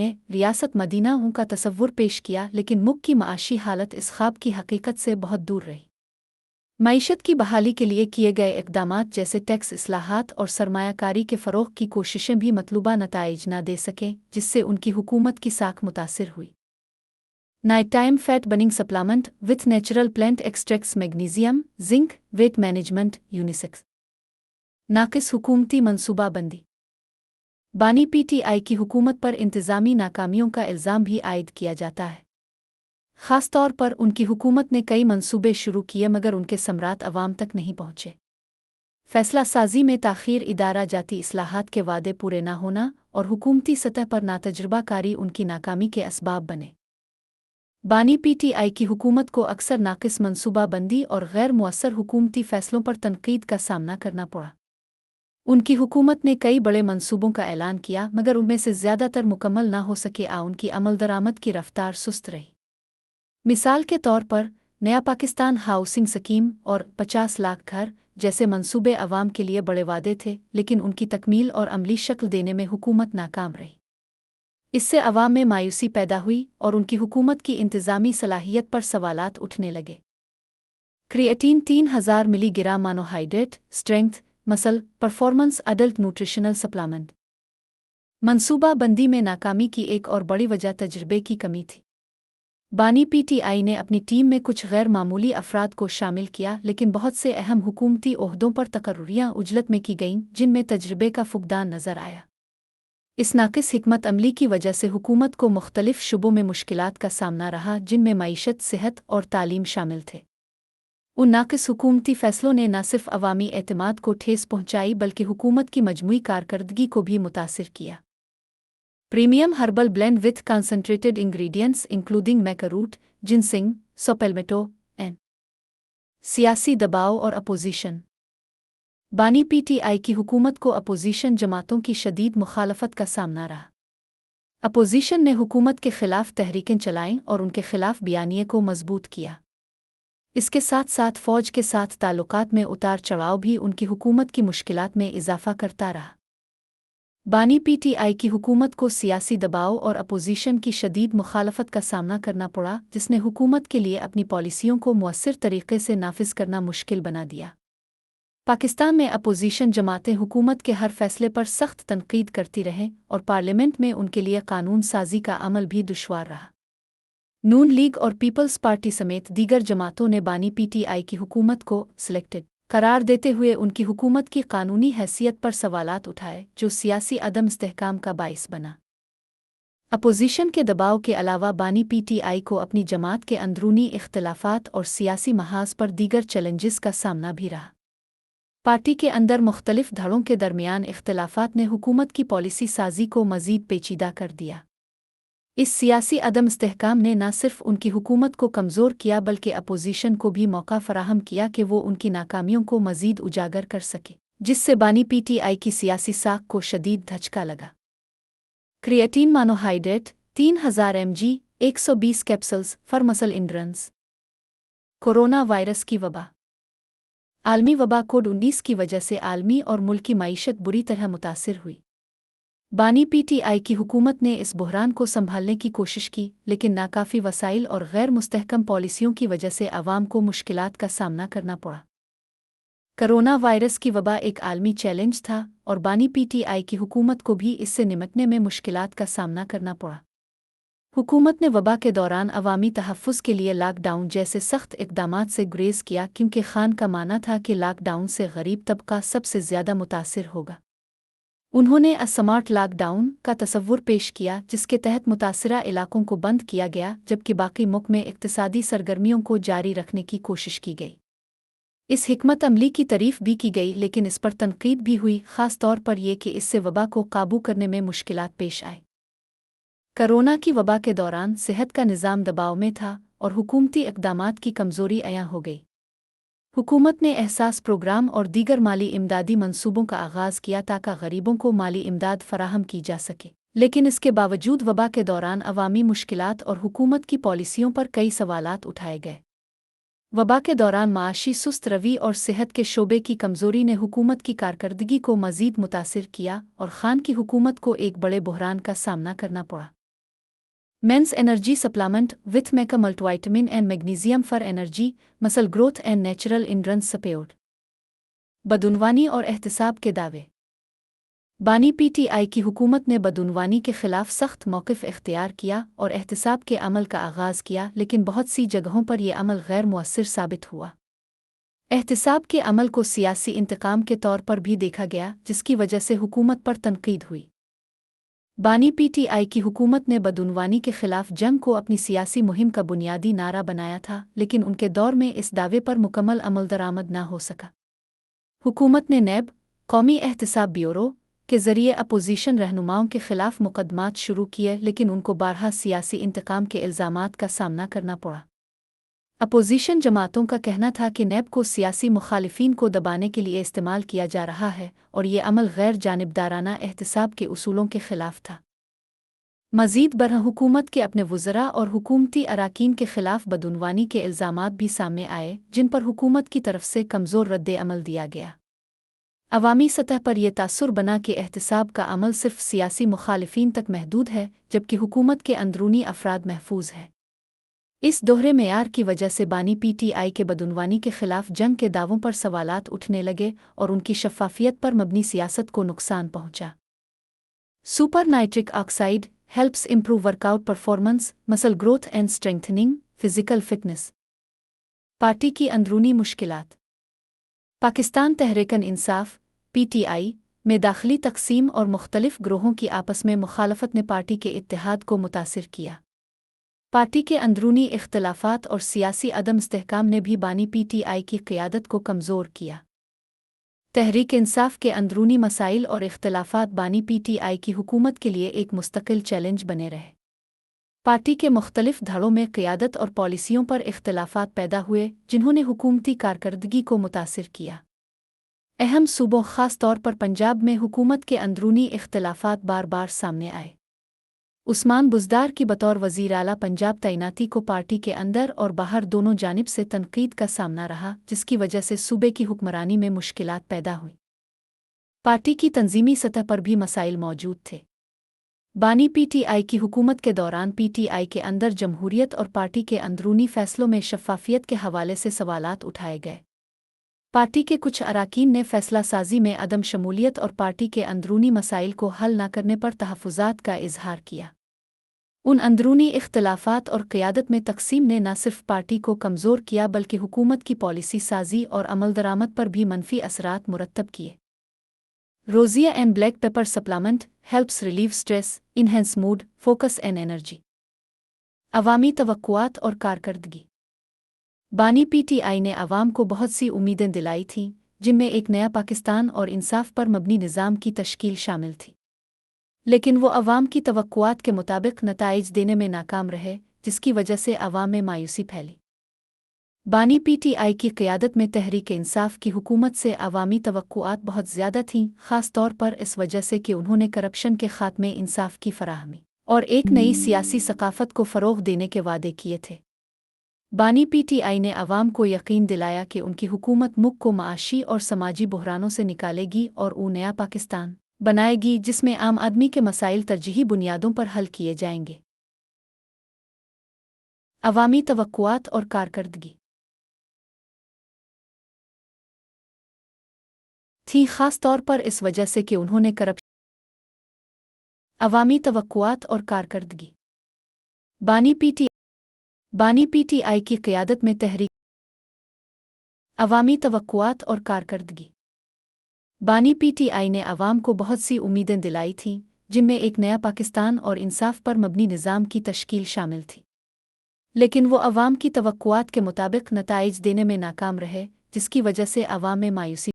ने रियासत मदीना हूं का तसव्वुर पेश किया, लेकिन मुल्क की माशी हालत इस ख्वाब की हकीकत से बहुत दूर रही। मईशत की बहाली के लिए किए गए इक़दामात जैसे टैक्स इस्लाहात और सरमायाकारी के फ़रोग़ की कोशिशें भी मतलूबा नताइज न दे सकें, जिससे उनकी हुकूमत की साख मुतासिर हुई। Night time fat burning supplement with natural plant extracts magnesium, zinc, weight management, unisex. नाक़िस हुकूमती मनसूबाबंदी। बानी पीटीआई की हुकूमत पर इंतज़ामी नाकामियों का इल्ज़ाम भी आयद किया जाता है। ख़ास तौर पर उनकी हुकूमत ने कई मंसूबे शुरू किए मगर उनके समरात अवाम तक नहीं पहुँचे। फ़ैसला साजी में ताख़ीर, इदारा जाती इस्लाहात के वादे पूरे न होना और हुकूमती सतह पर नातजुर्बाकारी उनकी नाकामी के असबाब बने। बानी पीटीआई की हुकूमत को अक्सर नाक़िस मनसूबाबंदी और गैर मुअस्सर हुकूमती फ़ैसलों पर तनक़ीद का सामना करना पड़ा। उनकी हुकूमत ने कई बड़े मंसूबों का ऐलान किया मगर उनमें से ज़्यादातर मुकम्मल न हो सके। उनकी अमल दरामद की रफ्तार सुस्त रही। मिसाल के तौर पर नया पाकिस्तान हाउसिंग स्कीम और 50 लाख घर जैसे मंसूबे अवाम के लिए बड़े वादे थे, लेकिन उनकी तकमील और अमली शक्ल देने में हुकूमत नाकाम रही। इससे अवाम में मायूसी पैदा हुई और उनकी हुकूमत की इंतज़ामी सलाहियत पर सवालात उठने लगे। Creatine 3000 milligram monohydrate strength muscle performance adult nutritional supplement. मनसूबा बंदी में नाकामी की एक और बड़ी वजह तजर्बे की कमी थी। बानी पीटीआई ने अपनी टीम में कुछ गैर मामूली अफराद को शामिल किया, लेकिन बहुत से अहम हुकूमती ओहदों पर तकर्रुरियां उजलत में की गईं जिनमें तजर्बे का फुकदान नजर आया। इस नाक़िस हिकमत अमली की वजह से हुकूमत को मुख्तलिफ शुबों में मुश्किलात का सामना रहा, जिनमें मईशत, सेहत और तालीम शामिल थे। उन नाक़िस हुकूमती फ़ैसलों ने न सिर्फ अवामी एतमाद को ठेस पहुंचाई बल्कि हुकूमत की मजमूई कारकर्दगी को भी मुतासिर किया। Premium herbal blend with concentrated ingredients including maca root, ginseng, saw palmetto and. सियासी दबाव और अपोजिशन। बानी पीटीआई की हुकूमत को अपोजिशन जमातों की शदीद मुखालफत का सामना रहा। अपोजिशन ने हुकूमत के खिलाफ तहरीकें चलाईं और उनके खिलाफ बयानिए को मजबूत किया। इसके साथ साथ फ़ौज के साथ ताल्लुकात में उतार चढ़ाव भी उनकी हुकूमत की मुश्किलात में इजाफ़ा करता रहा। बानी पीटीआई की हुकूमत को सियासी दबाव और अपोजिशन की शदीद मुखालफत का सामना करना पड़ा, जिसने हुकूमत के लिए अपनी पॉलिसियों को मुअस्सिर तरीके से नाफिज करना मुश्किल बना दिया। पाकिस्तान में अपोजिशन जमातें हुकूमत के हर फैसले पर सख्त तनकीद करती रहें और पार्लियामेंट में उनके लिए कानून साजी का अमल भी दुश्वार रहा। नून लीग और पीपल्स पार्टी समेत दीगर जमातों ने बानी पीटीआई की हुकूमत को सिलेक्टेड करार देते हुए उनकी हुकूमत की कानूनी हैसियत पर सवालात उठाए, जो सियासी अदम इस्तेहकाम का बाइस बना। अपोजिशन के दबाव के अलावा बानी पीटीआई को अपनी जमात के अंदरूनी इख्तलाफात और सियासी महाज पर दीगर चैलेंजेस का सामना भी रहा। पार्टी के अंदर मुख्तलिफ धड़ों के दरमियान इख्तलाफात ने हुकूमत की पॉलिसी साजी को मज़ीद पेचीदा कर दिया। इस सियासी अदम इस्तेहकाम ने न सिर्फ उनकी हुकूमत को कमज़ोर किया बल्कि अपोजिशन को भी मौका फराहम किया कि वो उनकी नाकामियों को मज़ीद उजागर कर सके, जिससे बानी पीटीआई की सियासी साख को शदीद धचका लगा। Creatine monohydrate 3000 mg 120 capsules for muscle endurance. Corona virus की वबा। आलमी वबा कोविड-19 की वजह से आलमी और मुल्की मईशत बुरी तरह मुतासिर हुई। बानी पीटीआई की हुकूमत ने इस बहरान को संभालने की कोशिश की, लेकिन नाकाफ़ी वसाइल और गैर मुस्तहकम पॉलिसियों की वजह से अवाम को मुश्किलात का सामना करना पड़ा। कोरोना वायरस की वबा एक आलमी चैलेंज था और बानी पीटीआई की हुकूमत को भी इससे निपटने में मुश्किलात का सामना करना पड़ा। हुकूमत ने वबा के दौरान अवामी तहफ़्फ़ुज़ के लिए लॉकडाउन जैसे सख्त इक़दामात से गुरेज़ किया, क्योंकि खान का मानना था कि लॉकडाउन से गरीब तबका सबसे ज़्यादा मुतासिर होगा। उन्होंने स्मार्ट लॉकडाउन का तसव्वुर पेश किया, जिसके तहत मुतासिरा इलाकों को बंद किया गया जबकि बाकी मुल्क में इक़्तिसादी सरगर्मियों को जारी रखने की कोशिश की गई। इस हिकमत अमली की तारीफ भी की गई, लेकिन इस पर तनकीद भी हुई, ख़ास तौर पर यह कि इससे वबा को काबू करने में मुश्किलात पेश आए। कोरोना की वबा के दौरान सेहत का निज़ाम दबाव में था और हुकूमती इक़दामात की कमज़ोरी अयां हो गई। हुकूमत ने एहसास प्रोग्राम और दीगर माली इमदादी मंसूबों का आगाज़ किया ताकि गरीबों को माली इमदाद फराहम की जा सके, लेकिन इसके बावजूद वबा के दौरान अवामी मुश्किलात और हुकूमत की पॉलिसियों पर कई सवालात उठाए गए। वबा के दौरान माशी सुस्त रवि और सेहत के शोबे की कमज़ोरी ने हुकूमत की कारकर्दगी को मज़ीद मुतासिर किया और खान की हुकूमत को एक बड़े बहरान का सामना करना पड़ा। Men's energy supplement with meca multivitamin and magnesium for energy, muscle growth and natural endurance support. बदउनवानी और एहतसाब के दावे। बानी पीटीआई की हुकूमत ने बदउनवानी के खिलाफ सख्त मौक़िफ़ इख्तियार किया और एहतसाब के अमल का आगाज़ किया, लेकिन बहुत सी जगहों पर यह अमल गैर मुअस्सिर साबित हुआ। एहतसाब के अमल को सियासी इंतकाम के तौर पर भी देखा गया, जिसकी वजह से हुकूमत पर तनकीद हुई। बानी पीटीआई की हुकूमत ने बदउनवानी के खिलाफ जंग को अपनी सियासी मुहिम का बुनियादी नारा बनाया था, लेकिन उनके दौर में इस दावे पर मुकम्मल अमल दरामद न हो सका। हुकूमत ने नैब, कौमी एहतसाब ब्यूरो, के ज़रिए अपोजिशन रहनुमाओं के खिलाफ मुकदमात शुरू किए, लेकिन उनको बारहा सियासी इंतकाम के इल्ज़ामात का सामना करना पड़ा। अपोजिशन जमातों का कहना था कि नैब को सियासी मुखालिफिन को दबाने के लिए इस्तेमाल किया जा रहा है और ये अमल गैर जानिबदाराना एहतसाब के उसूलों के खिलाफ था। मज़ीद बरह हुकूमत के अपने वज़रा और हुकूमती अराकीन के खिलाफ बदउनवानी के इल्ज़ामात भी सामने आए, जिन पर हुकूमत की तरफ से कमज़ोर रद्द-ए-अमल दिया गया। अवामी सतह पर यह तासुर बना कि एहतसाब का अमल सिर्फ सियासी मुखालिफिन तक महदूद है, जबकि हुकूमत के अंदरूनी अफराद महफूज है। इस दोहरे मेयार की वजह से बानी पीटीआई के बदउनवानी के खिलाफ जंग के दावों पर सवालात उठने लगे और उनकी शफ़ाफियत पर मबनी सियासत को नुकसान पहुंचा। Super nitric oxide helps improve workout performance, muscle growth and strengthening, physical fitness. Party की अंदरूनी मुश्किलात। पाकिस्तान तहरीक-ए-इंसाफ (पीटीआई) में दाखिली तक़सीम और मुख्तलिफ ग्रोहों की आपस में मुखालफत ने पार्टी के इत्तेहाद को मुतासिर किया। पार्टी के अंदरूनी इख्तलाफात और सियासी अदम इस्तेहकाम ने भी बानी पीटीआई की क़ियादत को कमज़ोर किया। तहरीक-ए-इंसाफ के अंदरूनी मसाइल और इख्तलाफात बानी पीटीआई की हुकूमत के लिए एक मुस्तकिल चैलेंज बने रहे। पार्टी के मुख्तलिफ धड़ों में क़ियादत और पॉलिसियों पर इख्तलाफात पैदा हुए, जिन्होंने हुकूमती कारकर्दगी को मुतासिर किया। अहम सूबों ख़ास तौर पर पंजाब में हुकूमत के अंदरूनी इख्तलाफात बार बार सामने आए। उस्मान बुज़दार की बतौर वज़ीर आला पंजाब तैनाती को पार्टी के अंदर और बाहर दोनों जानिब से तनकीद का सामना रहा, जिसकी वजह से सूबे की हुक्मरानी में मुश्किलात पैदा हुई। पार्टी की तंजीमी सतह पर भी मसाइल मौजूद थे। बानी पीटीआई की हुकूमत के दौरान पीटीआई के अंदर जमहूरियत और पार्टी के अंदरूनी फ़ैसलों में शफ़ाफियत के हवाले से सवालात उठाए गए। पार्टी के कुछ अराकीन ने फ़ैसला साजी में अदम शमूलियत और पार्टी के अंदरूनी मसाइल को हल न करने पर तहफ़्फ़ुज़ात का इजहार किया। उन अंदरूनी इख्तलाफात और क़ियादत में तक़सीम ने न सिर्फ पार्टी को कमज़ोर किया, बल्कि हुकूमत की पॉलिसी साजी और अमल दरामद पर भी मनफी असरात मुरत्तब किए। Rosea and black pepper supplement helps relieve stress, enhance mood, focus and energy. अवामी तवक्कुआत और कारकर्दगी। बानी पीटीआई ने अवाम को बहुत सी उम्मीदें दिलाई थीं, जिनमें एक नया पाकिस्तान और इंसाफ पर मबनी निज़ाम की तश्कील शामिल थी। लेकिन वो अवाम की तवक्कुआत के मुताबिक नताइज देने में नाकाम रहे, जिसकी वजह से अवाम में मायूसी फैली। बानी पीटीआई की क़ियादत में तहरीक-ए-इंसाफ की हुकूमत से अवामी तवक्कुआत बहुत ज़्यादा थीं, ख़ास तौर पर इस वजह से कि उन्होंने करप्शन के ख़ात्मे, इंसाफ की फराहमी और एक नई सियासी सकाफ़त को फ़रोग़ देने के वादे किए थे। बानी पीटीआई ने अवाम को यकीन दिलाया कि उनकी हुकूमत मुल्क को माशी और समाजी बहरानों से निकालेगी और वो नया पाकिस्तान बनाएगी, जिसमें आम आदमी के मसाइल तरजीही बुनियादों पर हल किए जाएंगे। अवामी तवक्कुआत और कारकर्दगी थी, ख़ास तौर पर इस वजह से कि उन्होंने अवामी तवक्कुआत और कारकर्दगी। बानी पीटीआई की क़ियादत में तहरीक अवामी तवक्कुआत और कारकर्दगी। बानी पीटीआई ने अवाम को बहुत सी उम्मीदें दिलाई थीं, जिनमें एक नया पाकिस्तान और इंसाफ पर मबनी निज़ाम की तश्कील शामिल थी। लेकिन वो अवाम की तवक्कुआत के मुताबिक नताइज देने में नाकाम रहे, जिसकी वजह से अवाम में मायूसी